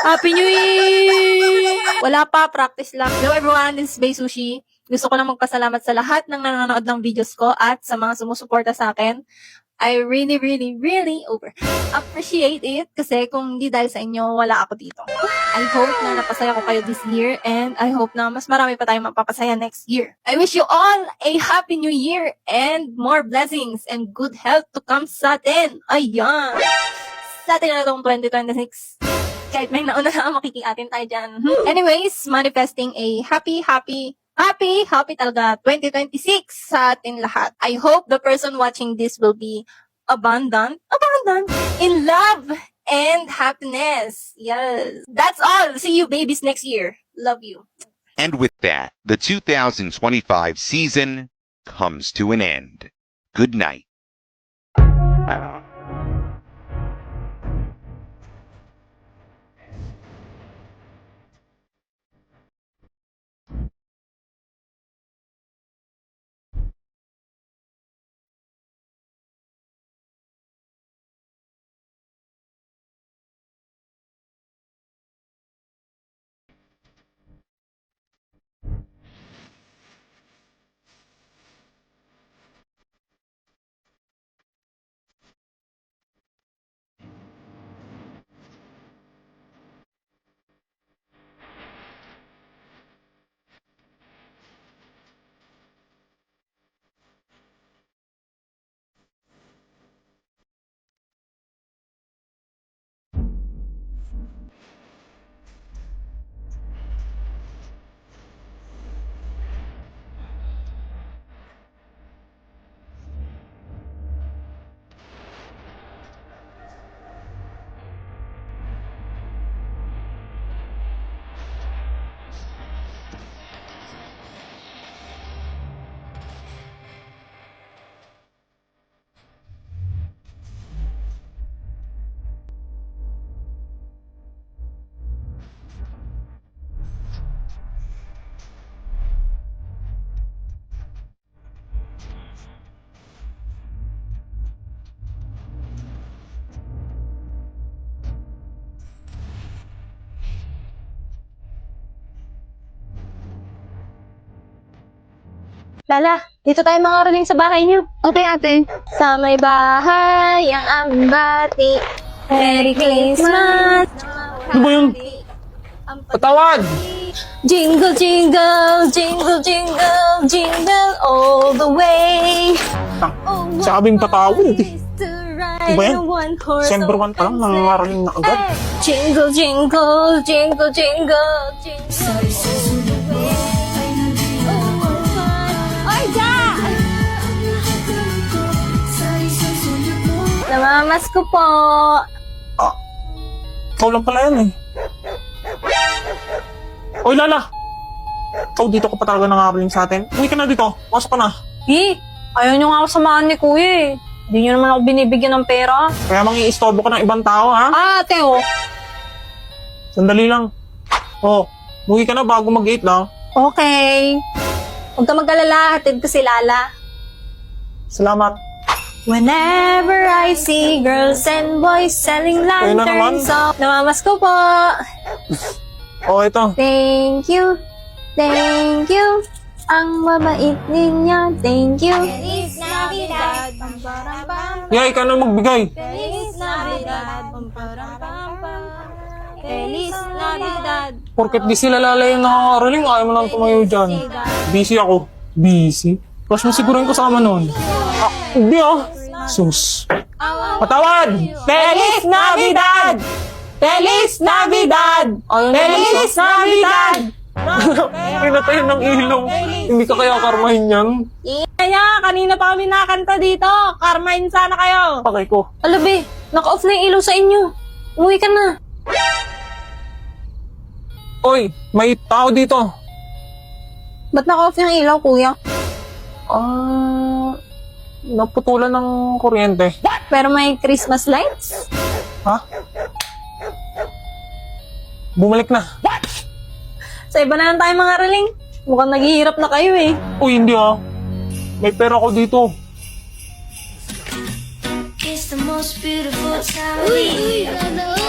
Happy New Year! Wala pa, practice lang. Hello everyone, this is Bay Sushi. Gusto ko lang magpasalamat sa lahat ng nanonood ng videos ko at sa mga sumusuporta sa akin. I really appreciate it kasi kung hindi dahil sa inyo, wala ako dito. I hope na napasaya ko kayo this year and I hope na mas marami pa tayong mapapasaya next year. I wish you all a Happy New Year and more blessings and good health to come sa atin. Ayan! Sa atin na itong 2026. Kahit may nauna na makikiatin tayo dyan. Anyways, manifesting a happy talaga 2026 sa atin lahat. I hope the person watching this will be abundant, in love and happiness. Yes. That's all. See you babies next year. Love you. And with that, the 2025 season comes to an end. Good night. Lala, dito tayo mga raling sa bahay niyo. Okay, ate. Sa may bahay, ang aming bati. Merry Christmas! Ano ba yun? Patawad! Jingle, jingle, jingle, jingle, jingle all the way. Sa kaming patawad eh. Ano ba yan? December 1 pa lang, nangangaraling na agad. Jingle, jingle, jingle, jingle, jingle. Oy, ja! Namamas ko po. Ikaw lang pala yan eh. Oy, Lala! Ikaw dito ka pa talaga nangangaraling sa atin. Uwi ka na dito, pasok ka na. Ayaw nyo nga ako samahan ni Kuya eh. Hindi nyo naman ako binibigyan ng pera. Kaya mangi-istorbo ka ng ibang tao, ha? Ate, oh. Sandali lang. Oh, uwi ka na bago mag-8 lang. Okay. Huwag ka mag-alala, hatid ko si Lala. Salamat. Whenever I see girls and boys selling Ayun na lanterns, naman. namamas ko po. Oh, ito. Thank you. Thank you. Ang mabait ninyo. Thank you. Feliz Navidad. Yeah, ikaw na magbigay. Feliz Navidad. Feliz Navidad. Porket di sila Lala yung nakakaraling, ayaw mo lang tumayo dyan. Busy ako. Busy? Plus mo siguro yung kasama nun. Hindi ah. Sus. Patawad! Feliz Navidad! Feliz Navidad! Feliz Navidad! Pinatayin ng ilaw. Hindi ka kaya karmahin yan? Kaya, kanina pa kami nakanta dito. Karmahin sana kayo. Pakay ko. Alabi, naka-off na yung ilaw sa inyo. Umuwi ka na. Oy, may tao dito. Ba't naka-off yung ilaw, kuya? Naputulan ng kuryente. Pero may Christmas lights? Ha? Bumalik na. Sa iba na lang tayo mga raling. Mukhang naghihirap na kayo eh. Uy, hindi ah. May pera ko dito. It's the most beautiful time of year.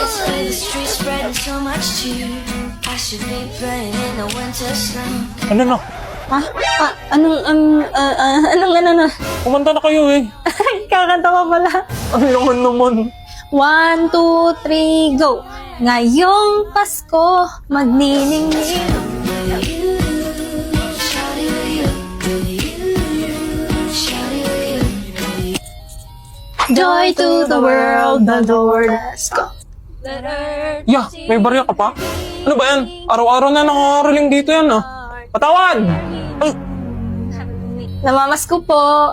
Through the streets spreading so much cheer. I should be playing in the winter snow. Ano na? Ha? Anong Kumanta na kayo eh. Kakanta pa pala. Ano naman? 1, 2, 3, go! Ngayong Pasko, magniningning. Joy to the world, the Lord has come. Yeah, may barya ka pa? Ano ba yan? Araw-araw na nakakaraling dito yan ah. Patawad! Ay, Namamas ko po.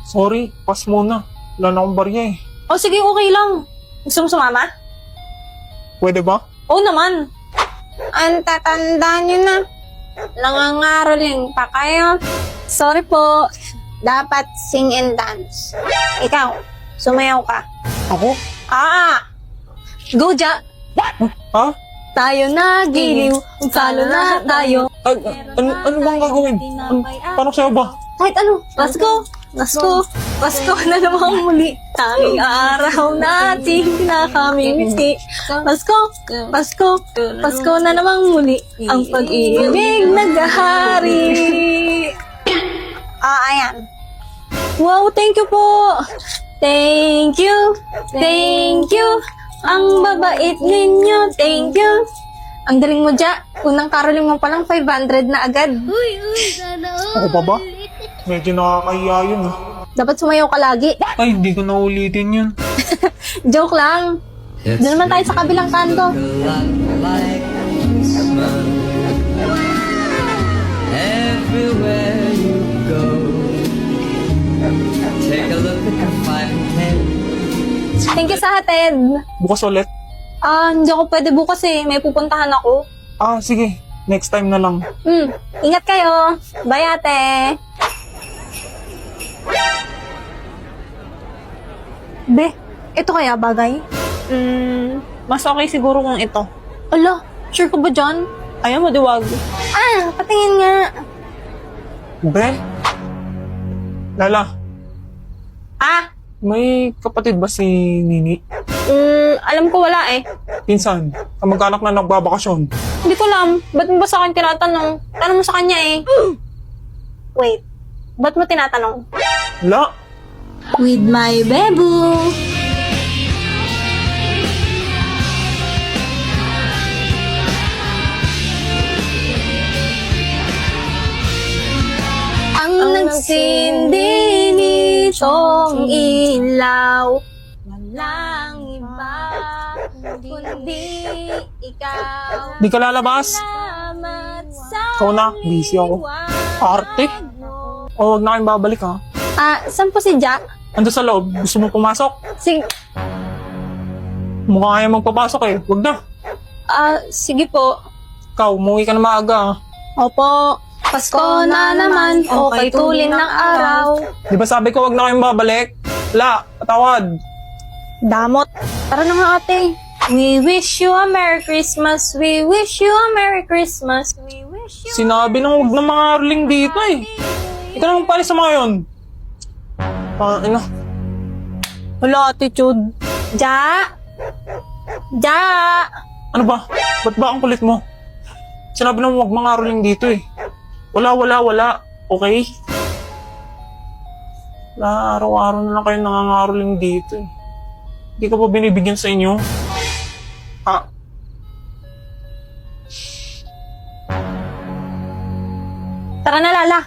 sorry, pass muna. Wala na akong barya eh. O sige, okay lang. Gusto mo sumama? Pwede ba? Oo naman. Ang tatanda nyo na. Nangangaroling pa kayo. Sorry po. Dapat sing and dance. Ikaw, sumayaw ka. Ako? Go, Ja. Ha? Tayo na giliw. Talo na tayo. Ano bang gagawin? Paano sa'yo ba? Kahit ano. Pasko. Pasko. Pasko na namang muli. Tanging araw nating pinakamimiti. Pasko. Pasko. Pasko na namang muli. Ang pag-ibig naghahari. Ayan. Wow, thank you po. Thank you. Thank you. Ang babait ninyo. Thank you. Ang galing mo, Ja. Unang caroling mo palang 500 na agad. Ako pa ba? Medyo nakakahiya yun ah. Dapat sumayaw ka lagi. Ay, hindi ko na ulitin yun. Joke lang. Doon naman tayo sa kabilang kanto. Everywhere you go, take a look at the 5 and 10. Thank you sa hatid. Bukas ulit. Hindi ako pwede bukas eh. May pupuntahan ako. Sige. Next time na lang. Ingat kayo. Bye, ate. Be, ito kaya bagay? Mas okay siguro kung ito. Ala, sure ka ba dyan? Ayaw mo diwag. Patingin nga. Be? Lala, may kapatid ba si Nini? Alam ko wala eh. Pinsan, kamag-anak na nagbabakasyon. Hindi ko alam. Ba't mo ba sa akin tinatanong? Tanong mo sa kanya eh. Wait. Ba't mo tinatanong? Wala. With my bebo. Ang nagsindi nitong ilaw, walang iba kundi ikaw. Di ka lalabas? Salamat sa Ikaw na, busy ako. Arte? O, wag na kayong babalik ha. Saan po si Jack? Ando sa loob, gusto mo pumasok? Sige, Mukha kaya magpapasok eh. Wag na. sige po. Ikaw, umuwi ka na maaga ha. Opo. Pasko na naman, okay tulin ng araw. Di ba sabi ko wag na kayong babalik? Wala, patawad. Damot. Tara na nga ate. We wish you a Merry Christmas. We wish you a Merry Christmas. We wish you Sinabi nang wag na mga arling dito eh. Ikaw naman pala sa mga yun. Wala attitude. Ja! Ja! Ano ba? Ba't ba ang kulit mo? Sinabi nang wag mga arling dito eh. Wala. Okay? Wala, araw-araw na lang kayo nangangaroling dito eh. Hindi ka pa binibigyan sa inyo? Tara na, Lala.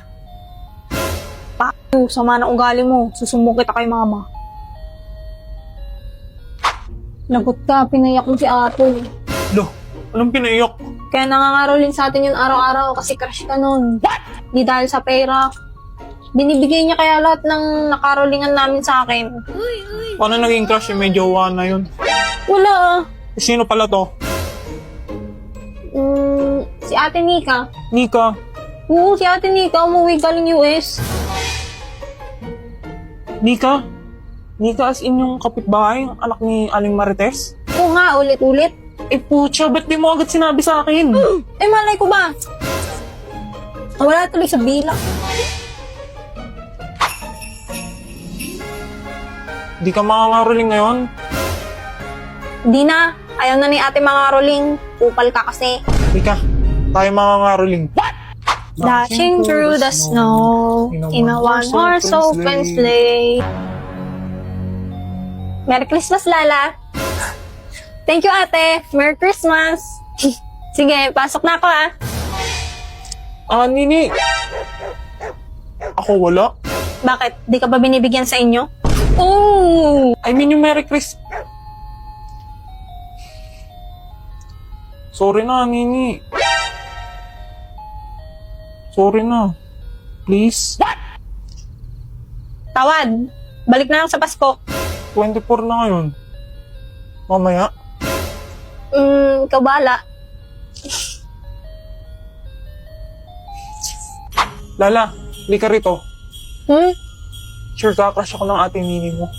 Sama ng ugali mo. Susumbong kita kay mama. Lagot ka, pinayak mo si ate. Lo, anong pinaiyak? Kaya nangangarolin sa atin yun araw-araw kasi crush ka nun. Di dahil sa pera. Binibigay niya kaya lahat ng nakarolingan namin sa akin. Paano naging crush yung may jowa na yun? Wala. Sino pala to? Si ate Nika. Nika. Oo, si ate Nika umuwi galing US. Nika? Nika as in yung kapitbahay, ang anak ni Aling Marites? Oo nga, ulit-ulit. Eh putya, ba't di mo agad sinabi sa akin? Malay ko ba? Wala tuloy sa bilang. Di ka makangaroling ngayon? Di na. Ayaw na ni ate mga rolling. Upal ka kasi. Ika, tayo mga ngaruling. Dashing through the snow in a one-horse open sleigh. Merry Christmas, Lala. Thank you, ate. Merry Christmas. Sige, pasok na ako, ah. Nini. Ako wala. Bakit? Di ka ba binibigyan sa inyo? Oh! I mean yung Merry Christmas. Sorry na, Nini. Sorry na. Please. Tawad. Balik na lang sa Pasko. 24 na ngayon. Mamaya. Ikaw bahala. Lala, lika rito. Hmm? Sure ka, crush ako ng ate Nini mo.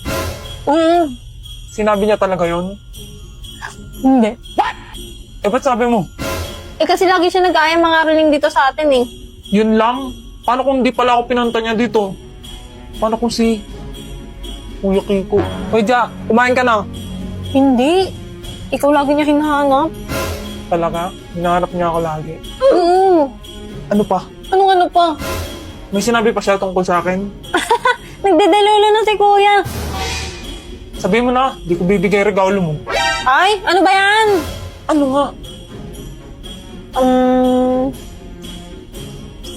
Sinabi niya talaga yon. Hindi. Eh, ba't sabi mo? Eh kasi lagi siya nag-aaya mga rolling dito sa atin eh. Yun lang? Paano kung di pala ako pinunta niya dito? Paano kung si Kuya Kiko? Hoy, Ja, kumain ka na. Hindi. Ikaw lagi niya hinahanap. Talaga? Hinahanap niya ako lagi. Oo. Ano pa? Anong pa? May sinabi pa siya tungkol sa akin? Nagdedelulo na si kuya. Sabihin mo na, di ko bibigay regalo mo. Ay, ano ba yan? Ano nga?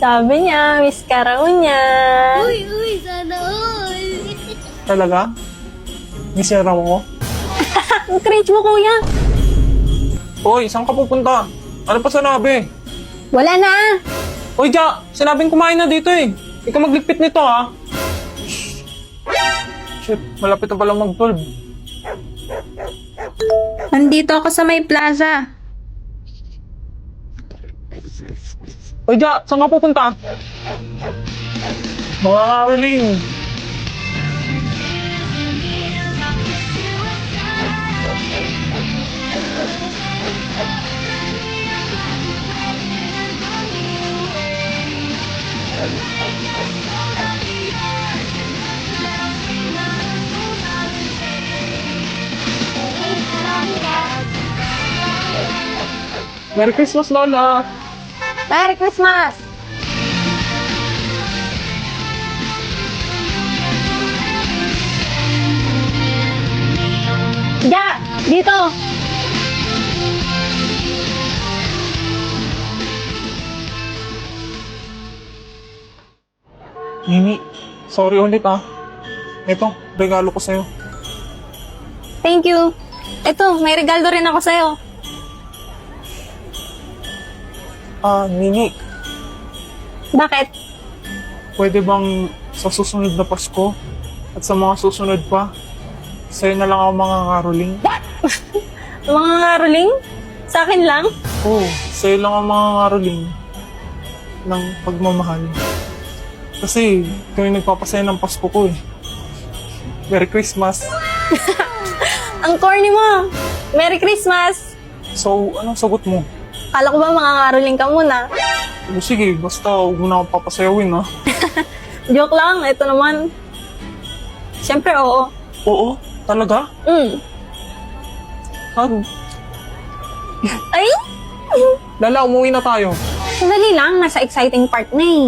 Sabi niya, miss ka raw niya. Talaga? Miss niya raw ako? Ang cringe mo, kuya. Hoy, saan ka pupunta? Ano pa sinabi? Wala na. Hoy, Ja, sinabing kumain na dito eh. Ikaw magligpit nito ha. Shit, malapit na palang mag-12. Nandito ako sa may plaza. Hoy, Ja, saan ka pupunta? Mga karoling. Merry Christmas, Lola! Merry Christmas. Ja, dito. Nini, sorry ulit ah. Ito, regalo ko sa'yo. Thank you. Ito, may regalo rin ako sa'yo. Nini, Bakit? pwede bang sa susunod na Pasko at sa mga susunod pa, sa'yo na lang ako mga karoling? Mga ngaroling? Sa akin lang? Oo, sa'yo lang ang mga karoling ng pagmamahal. Kasi, ikaw yung nagpapasaya ng Pasko ko eh. Merry Christmas. Ang corny mo. Merry Christmas. So, anong sagot mo? Kala ko ba mga ngaroling ka muna? O, sige, basta huwag mo na akong papasayawin ha. Joke lang, ito naman. Siyempre, oo. Oo, talaga? Hug. Ay! Lala, umuwi na tayo. Sandali lang, nasa exciting part na eh.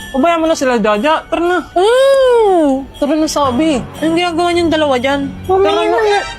Pabayaan mo na sila, Jaja. Tara na. Tara na, sabi. Anong ginagawa niyong dalawa dyan? Mamaya na.